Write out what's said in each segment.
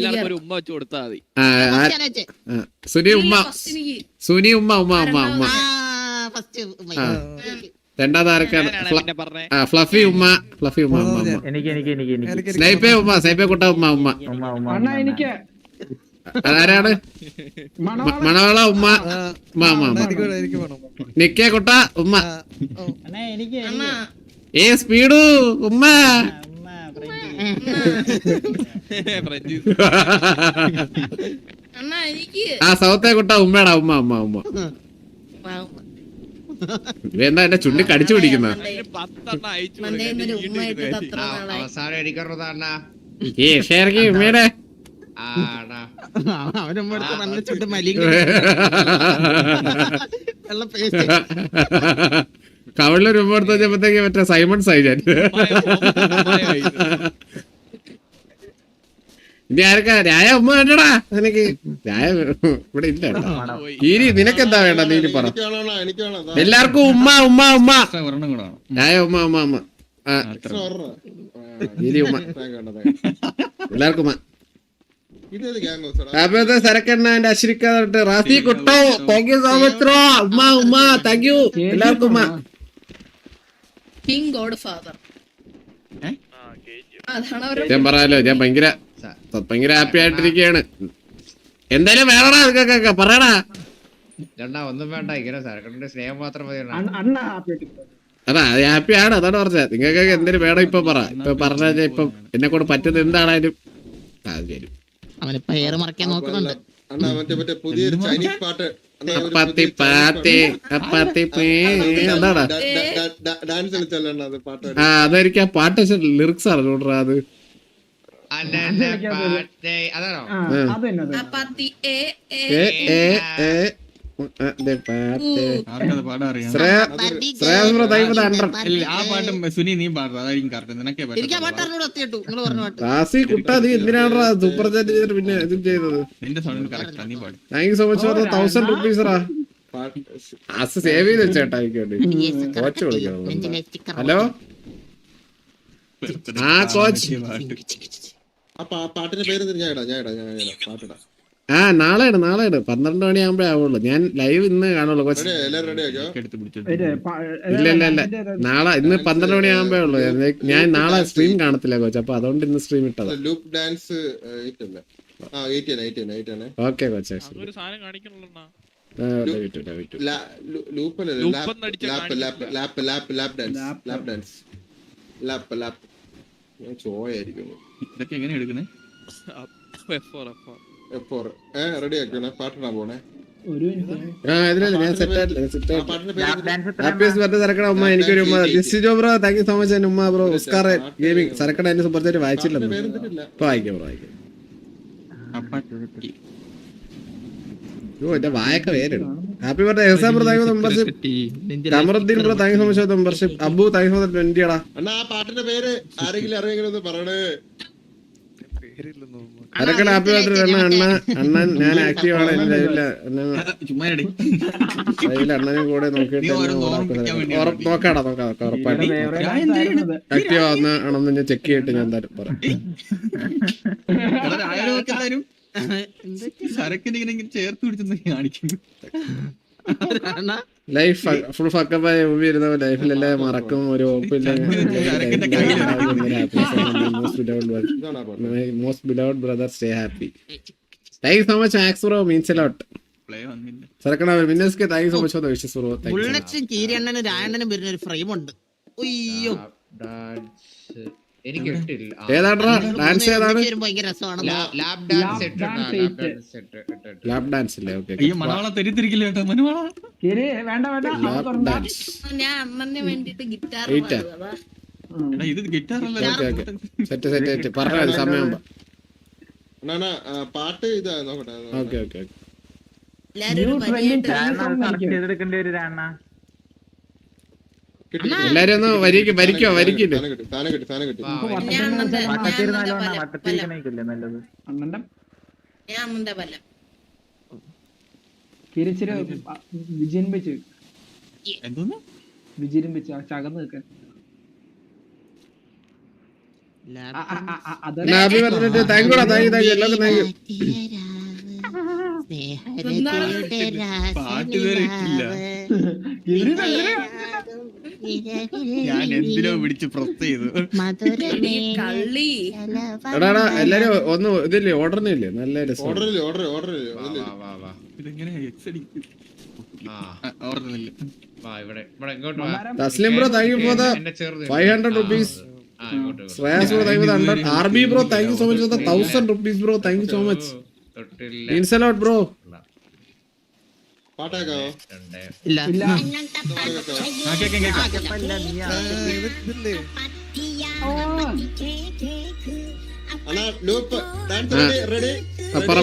എല്ലാവർക്കും ഒരു ഉമ്മ വെച്ച് കൊടുത്താൽ മതി. സുനി ഉമ്മ, സുനി ഉമ്മ ഉമ്മ ഉമ്മ ഉമ്മ. രണ്ടാമത് ആരൊക്കെയാണ്? ഫ്ലഫി ഉമ്മ, ഫ്ലഫി ഉമ്മ ഉമ്മ ഉമ്മ. സ്നൈപ്പേ ഉമ്മ, സ്നൈപ്പേ കുട്ട ഉമ്മ ഉമ്മ. ആരാണ്? മണവള ഉമ്മ ഉമ്മ ഉമ്മ ഉമ്മ. നിക്കേ കുട്ട ഉമ്മ. ഏ സ്പീഡു ഉമ്മ. ആ സൗത്തേ കുട്ട ഉമ്മടാ ഉമ്മ ഉമ്മ ഉമ്മ. എന്താ എന്റെ ചുണ്ടി കടിച്ചു പിടിക്കുന്ന? ഉമ്മയുടെ കവളിൽ രൂപ എടുത്ത് വെച്ചപ്പോഴത്തേക്ക് മറ്റേ സൈമൺസ് ആയി ഞാൻ. ഇനി ആർക്കാ രായ ഉമ്മ വേണ്ടടാ? നിനക്ക് രായ ഇവിടെ ഇല്ല. ഈരി നിനക്കെന്താ വേണ്ട? നീ പറ. എല്ലാവർക്കും ഉമ്മ ഉമ്മ ഉമ്മ. രായ ഉമ്മ ഉമ്മ ഉമ്മ. ഈരി ഉമ്മ. എല്ലാവർക്കും ഉമ്മ. സരക്കണ്ണ എന്റെ അശ്രിക്കാതെ റാഫി കുട്ടോ. Thank you so much bro. ഉമ്മ ഉമ്മ. താങ്ക് യു എല്ലാവർക്കും ഉമ്മ. ഞാൻ പറയാലോ, ഞാൻ ഭയങ്കര ഹാപ്പി ആയിട്ടിരിക്കുകയാണ്. എന്തായാലും വേണടാ നിങ്ങൾക്കൊക്കെ പറയടാ. ഒന്നും വേണ്ട, ഇങ്ങനെ സരക്കണ്ണന്റെ സ്നേഹം മാത്രം മതി. അതാ ഹാപ്പിയാണ്, അതാണ് പറഞ്ഞത്. നിങ്ങൾക്കൊക്കെ എന്തെങ്കിലും വേണം ഇപ്പൊ പറ. ഇപ്പൊ പറഞ്ഞ ഇപ്പം എന്നെ കൊണ്ട് പറ്റുന്ന എന്താണേലും സാഹചര്യം. അവനിപ്പ ഏറ് മറക്കാൻ നോക്കുന്നുണ്ട്. പുതിയൊരു ചൈനീസ് പാട്ട് അതായിരിക്കും. ആ പാട്ട് ലിറിക്സ് ആണ് നോഡറാ. അത് എന്തിനാണ് സൂപ്പർ ചാറ്റ് ചെയ്തിട്ട് പിന്നെ ഇതും ചെയ്തത്? Thank you so much four 1000 rupees റാ. സേവ് ചെയ്ത് വെച്ചേട്ടാ വേണ്ടി കോച്ച് വിളിക്കണം. ഹലോ ആ കോച്ച്. പാട്ടിന്റെ പേര് പാട്ടിടാ. ആ നാളെയാണ് 12 മണിയാകുമ്പോ ആവുള്ളൂ. ഞാൻ ലൈവ് ഇന്ന് കാണുള്ളൂ കോച്ച്. ഇല്ല ഇല്ല ഇല്ല, നാളെ ഇന്ന് 12 മണിയാകുമ്പോ ഉള്ളൂ. ഞാൻ നാളെ സ്ട്രീം കാണത്തില്ല കോച്ച്, അപ്പൊ അതുകൊണ്ട് ഇന്ന് സ്ട്രീം ഇട്ടത്. Loop dance okay coach. ഇതൊക്കെ എങ്ങനെ എടുക്കുന്നത്? റെഡി ആക്കണേ, പാട്ടിടാൻ പോണേ. എനിക്കൊരു bro, thank you so much ഉമ്മ ബ്രോ. ഉസ്കാർ ഗെയിമിംഗ് സരക്കട എന്റെ സൂപ്പർ ചാറ്റ് വായിച്ചില്ലെന്ന്. ഇപ്പൊ വായിക്കാം ബ്രോ, വായിക്കാം. എന്റെ വായൊക്കെ പേരുണ്ട്. Happy birthday Ehsaan bro, thank U membership. Kamaruddin bro, thank you so much membership. Abu, thank you so much 20 ടാ. അണ്ണാ ആ പാട്ടിന്റെ പേര് ആരെങ്കിലും അറിയെങ്കിലും ഒന്ന് പറയണേ. അരക്കട ഹാപ്പി ബർത്ത്ഡേ അണ്ണൻ. ഞാൻ ആക്റ്റീവ് ആണ് ലൈവില്. അണ്ണനും കൂടെ നോക്കിയിട്ട് നോക്കാടാ, ഉറപ്പായിട്ട് ആക്റ്റീവ് ആണെന്ന് ഞാൻ ചെക്ക് ചെയ്തിട്ട് ഞാൻ എന്തായാലും പറയാം. ചേർത്ത് പിടിച്ചെന്ന് കാണിക്കുന്നു. ലൈഫ് ഫുൾ ഫക്കപ്പായ മൂവി ഇരുന്നവൻ ലൈഫിലെല്ലാം മറക്കും. ഒരു most beloved brother stay happy. Thank you so much Max bro, means a lot. സരക്കണ മിന്നസ്കെ thank you so much for the wishes bro. ബുള്ളറ്റും കീരിയണ്ണനും രായണ്ണനും വരുന്ന ഒരു ഫ്രെയിം ഉണ്ട്. അയ്യോ എനിക്ക് ഇട്ടില്ല. ഏതാണ്ടാ ഡാൻസ്? ഏതാണ് ലാബ് ഡാൻസ് ഇല്ലേ? ഓക്കെ. മണവാള തെറ്റിദ്ധരിക്കില്ല കേട്ടോ. മനുവാള ഇത് ഗിറ്റാറല്ല. സെറ്റ് പറഞ്ഞ സമയം പാട്ട് ഇതാ നോക്കട്ടെ. Okay okay. എല്ലാരും ഒന്ന് വരിക്കില്ലേ? എന്തോന്ന് വിജയം വെച്ച് ചകന്ന് നിൽക്കാൻ happy birthday thank you thank you എല്ലാവർക്കും താങ്ക് യു പാട്ട് വരെ ഇട്ടില്ല. ഞാൻ എന്തിനോ പിടിച്ച് പ്രസ് ചെയ്തു. കള്ളി എടാ എല്ലാരും ഒന്ന് ഇതില്ലേ ഓർഡറിനില്ലേ നല്ല രസം ഓർഡർ വാ വാ ഇതെങ്ങനെ എക്സ് അടിക്കും? ആ ഓർഡറില്ല. വാ ഇവിടെ ഇങ്ങോട്ട് വാ. Thaslim bro thank you for the എന്നെ ചേർന്ന് 500 rupees. ഇങ്ങോട്ട് Shreyas bro thank you 100. RB bro thank you so much for the 1000 rupees bro thank you so much. തൊട്ടില്ല മീൻസ് എ ലോട്ട് ബ്രോ. പാട്ടേക്കാവോ? ഇല്ല ആ, കേക്കാം. അണ്ണാ ലൂപ്പ് ഡാൻസ് റെഡി പറ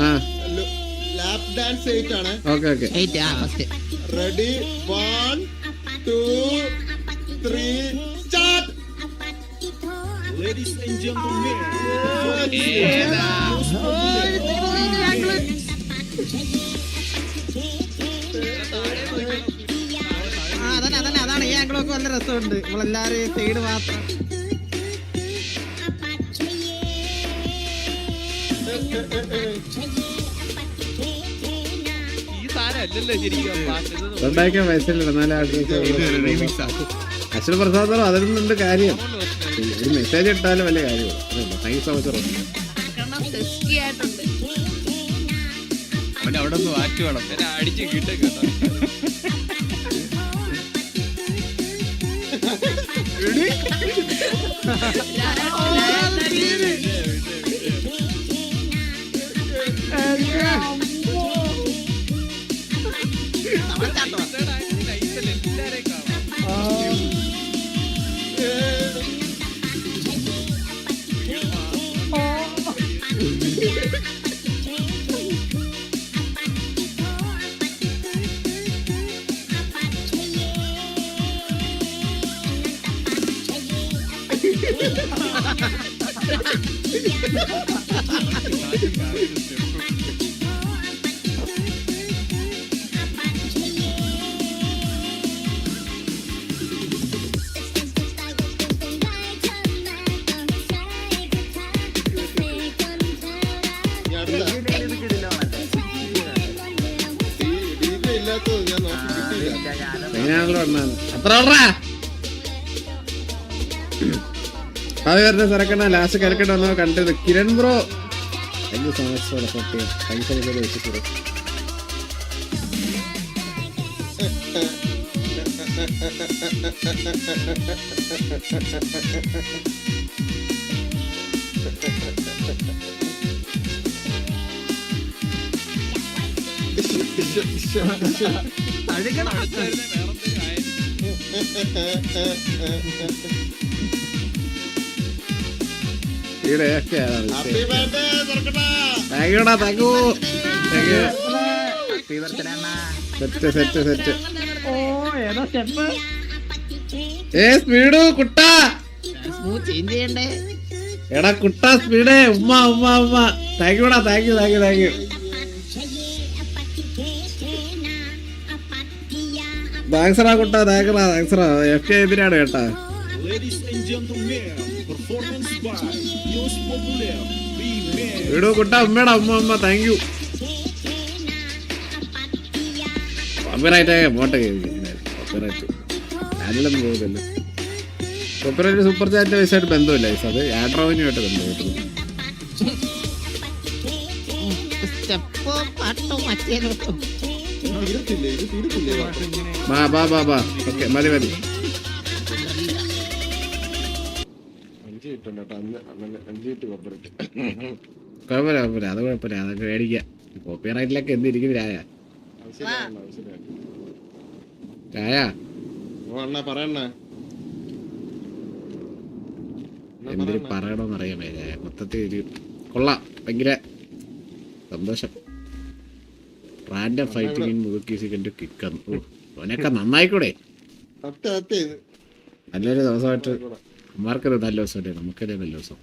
ആ ലാപ്പ് ഡാൻസ് 8 ആണ്. Okay okay 8 first ready 1 2 3 start. അതാണ് ഈ ആംഗിളൊക്കെ നല്ല രസമുണ്ട്. നമ്മളെല്ലാരും സൈഡ് മാത്രം ഉണ്ടാക്കിയ വയസ്സില്ല എന്നാലും Remix ആ. അശ്വൻ പ്രസാദ് അതിൽ നിന്നുണ്ട് കാര്യം. ഒരു മെസ്സേജ് ഇട്ടാലും വലിയ കാര്യമാണ്. Thank you so much. അവൻ അവിടെ ഒന്ന് വാറ്റ് വേണം. അടിച്ച് കിട്ടും. ഇല്ലാത്തത് ഞാൻ നോക്കി കിട്ടിയില്ല. എങ്ങനെയാണല്ലോ എണ്ണാന്ന് അത്ര അത് വരുന്ന തിരക്കണ ലാസ്റ്റ് കലക്കട്ട് വന്നോ കണ്ടത് Kiran bro thank you so much for support ചെയ്യാം. താങ്ക്സ് എനിക്ക് വെച്ചിട്ട് ഇവിടെ ഹാപ്പി ബർത്ത്ഡേ സർക്കട്ടാ. താങ്ക് യുടാ താങ്ക് യു സെറ്റ് സ്പീഡ് കുട്ടാ ചേഞ്ച് ചെയ്യണ്ടേ. എടാ കുട്ടാ സ്പീഡേ ഉമ്മ താങ്ക് യുടാ താങ്ക് യു താങ്ക്സ് റാ കുട്ടാ താങ്ക്സ് റാ എഫ് കെ എതിരാണ് കേട്ടാ. വീടോ കുട്ടാ ഉമ്മേടാ ഉമ്മ താങ്ക് യു. കോപ്പിറൈറ്റ് പോട്ടെ കോപ്പിറൈറ്റ് ഞാനിലൊന്നും പോകുന്നില്ല. കോപ്പിറൈറ്റ് സൂപ്പർ ചാറ്റ് വയസ്സായിട്ട് ബന്ധമില്ല അത് ആഡ്രോവിനുമായിട്ട് ബന്ധമായിട്ട്. സ്റ്റെപ്പോ പാട്ടോ മറ്റേതോ തീരത്തില്ലേ ഇത് തീരത്തില്ലേ? ബാ ഓക്കെ മതി 5 കിട്ടും കേട്ടോ. അന്ന് 5 കിട്ടി കോപ്പറേറ്റ്. കുഴപ്പമില്ല അത് കുഴപ്പമില്ല അതൊക്കെ മേടിക്കാം. കോപ്പിറൈറ്റിലൊക്കെ എന്തിരിക്കും രായ അണ്ണാ പറയണ്ണ എന്തിനു പറയണോന്നറിയാമേ രായ. മൊത്തത്തിൽ ഒരു കൊള്ളാം ഭയങ്കര സന്തോഷം. റാൻഡം ഫൈറ്റിംഗ് കിക്കാന്ന് അവനൊക്കെ നന്നായിക്കൂടെ. നല്ലൊരു ദിവസമായിട്ട് അമ്മമാർക്കൊരു നല്ല ദിവസമല്ലേ നമുക്കല്ലേ നല്ല ദിവസം.